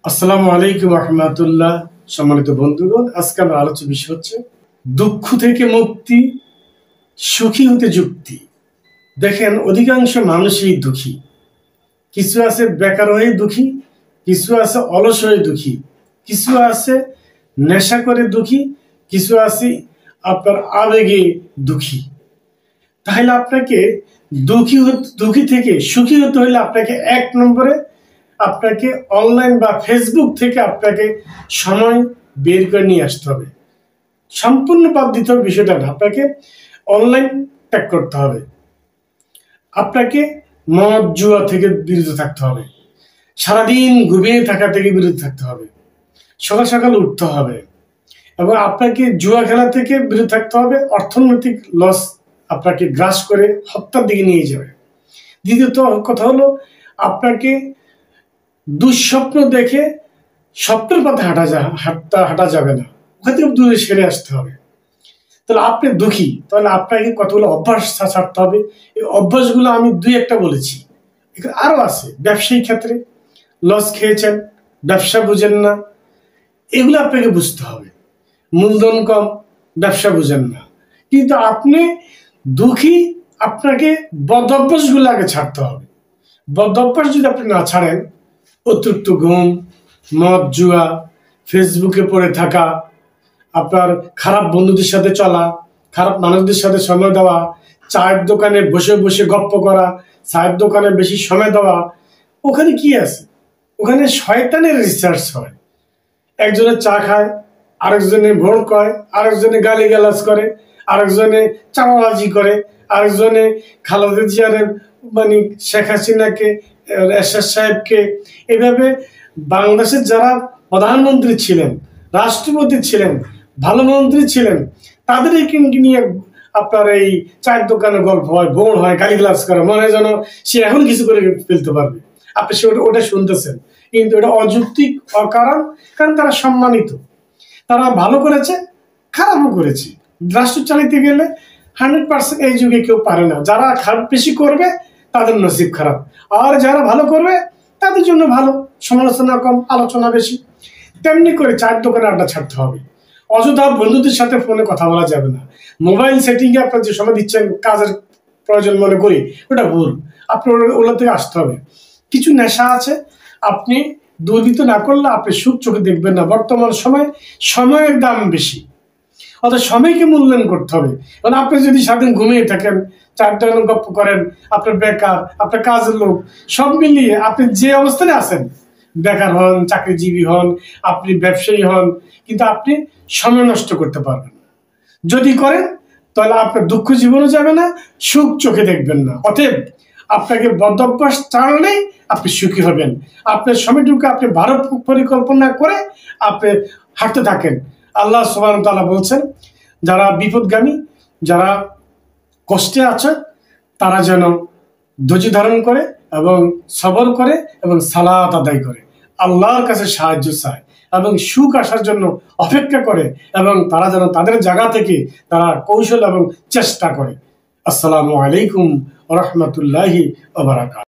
আসসালামু আলাইকুম রহমতুল্লাহ। সম্মানিত বন্ধুগণ, আজকে আমার আলোচ্য বিষয় হচ্ছে দুঃখ থেকে মুক্তি, সুখী হতে যুক্তি। দেখেন, অধিকাংশ মানুষই দুঃখী। কিছু আছে বেকার হয়ে দুঃখী, কিছু আছে অলস হয়ে দুঃখী, কিছু আছে নেশা করে দুঃখী, কিছু আছে আপনার আবেগে দুঃখী। তাহলে আপনাকে দুঃখী থেকে সুখী হতে হলে আপনাকে এক নম্বরে আপনাকে অনলাইন বা ফেসবুক থেকে আপনাকে সময় বের করে নিয়ে আসতে হবে। সম্পূর্ণ বাদ দিতে হবে বিষয়টা না, আপনাকে অনলাইন ত্যাগ করতে হবে। আপনাকে মদ জুয়া থেকে বিরত থাকতে হবে, সারাদিন ঘুমিয়ে থাকা থেকে বিরত থাকতে হবে, সকাল সকাল উঠতে হবে এবং আপনাকে জুয়া খেলা থেকে বিরত থাকতে হবে। অর্থনৈতিক লস আপনাকে গ্রাস করে হত্যার দিকে নিয়ে যাবে। দ্বিতীয়ত কথা হলো, আপনাকে দুঃস্বপ্ন দেখে স্বপ্নের পথে হাঁটা যাবে না, ওখান থেকে দূরে সেরে আসতে হবে। তাহলে আপনি দুঃখী, তাহলে আপনাকে কতগুলো অভ্যাস ছাড়তে হবে। এই অভ্যাসগুলো আমি দুই একটা বলেছি, আরো আছে। ব্যবসায়িক ক্ষেত্রে লস খেয়েছেন, ব্যবসা বুঝেন না, এগুলো আপনাকে বুঝতে হবে। মূলধন কম, ব্যবসা বুঝেন না, কিন্তু আপনি দুঃখী। আপনাকে বদ অভ্যাসগুলো আগে ছাড়তে হবে। বদ অভ্যাস যদি আপনি না ছাড়েন, অতিরিক্ত ঘুম, মদ জুয়া, ফেসবুকে পড়ে থাকা, আপনার খারাপ বন্ধুদের সাথে চলা, খারাপ মানুষদের সাথে সময় দেওয়া, চায়ের দোকানে বসে বসে গপ্প করা, চায়ের দোকানে বেশি সময় দেওয়া, ওখানে কি আছে? ওখানে শয়তানের রিসার্চ হয়। একজনে চা খায়, আরেকজনে ভোট কয়, আরেকজনে গালিগালাজ করে, আরেকজনে চাঁদাবাজি করে, আরেকজনে খালেদা জিয়ারের মানে শেখ হাসিনাকে, এরশাদ সাহেবকে, এভাবে বাংলাদেশের যারা প্রধানমন্ত্রী ছিলেন, রাষ্ট্রপতি ছিলেন, ভালো মন্ত্রী ছিলেন, তাদেরকে নিয়ে আপনার এই চায়ের দোকানে গল্প হয়, বোর্ড হয়, গালিগালাজ করে, মনে হয় যেন সে এখন কিছু করে ফেলতে পারবে। আপনি ওটা শুনতেছেন, কিন্তু এটা অযৌক্তিক, অকারণ। কারণ তারা সম্মানিত, তারা ভালো করেছে, খারাপও করেছে। রাষ্ট্র চালাইতে গেলে 100% এই যুগে কেউ পারে না। যারা খারাপ বেশি করবে তাদের নসিব খারাপ, আর যারা ভালো করবে তাদের জন্য ভালো, সমালোচনা কম, আলোচনা বেশি। তেমনি করে চায়ের দোকানে আড্ডা ছাড়তে হবে। অযথা বন্ধুদের সাথে ফোনে কথা বলা যাবে না। মোবাইল সেটিংয়ে আপনার যে সময় দিচ্ছেন কাজের প্রয়োজন মনে করি, ওটা ভুল। আপনার ওগুলো থেকে আসতে হবে। কিছু নেশা আছে, আপনি দুর্বৃত্ত না করলে আপনি সুখ চোখে দেখবেন না। বর্তমান সময়ের দাম বেশি, অর্থাৎ সময়কে মূল্যায়ন করতে হবে। কারণ আপনি যদি সারাদিন ঘুমিয়ে থাকেন, চারটা গপ্প করেন, আপনার বেকার, আপনার কাজের লোক, সব মিলিয়ে আপনি যে অবস্থানে আছেন, বেকার হন, চাকরিজীবী হন, আপনি ব্যবসায়ী হন, কিন্তু আপনি সময় নষ্ট করতে পারবেন না। যদি করেন তাহলে আপনার দুঃখ জীবনও যাবে না, সুখ চোখে দেখবেন না। অতএব আপনাকে বদ অভ্যাস ছাড়লেই আপনি সুখী হবেন। আপনার সময়টুকু আপনি ভালো পরিকল্পনা করে আপনি হাঁটতে থাকেন। আল্লাহ সুবহানাহু ওয়া তাআলা বলছেন, যারা বিপদগামী, যারা কষ্টে আছে, তারা যেন ধৈর্য ধারণ করে এবং সবর করে এবং সালাত আদায় করে, আল্লাহর কাছে সাহায্য চায় এবং সুখ আসার জন্য অপেক্ষা করে, এবং তারা যেন তাদের জায়গা থেকে তারা কৌশল এবং চেষ্টা করে। আসসালামু আলাইকুম ওয়া রাহমাতুল্লাহি ওয়া বারাকাতুহু।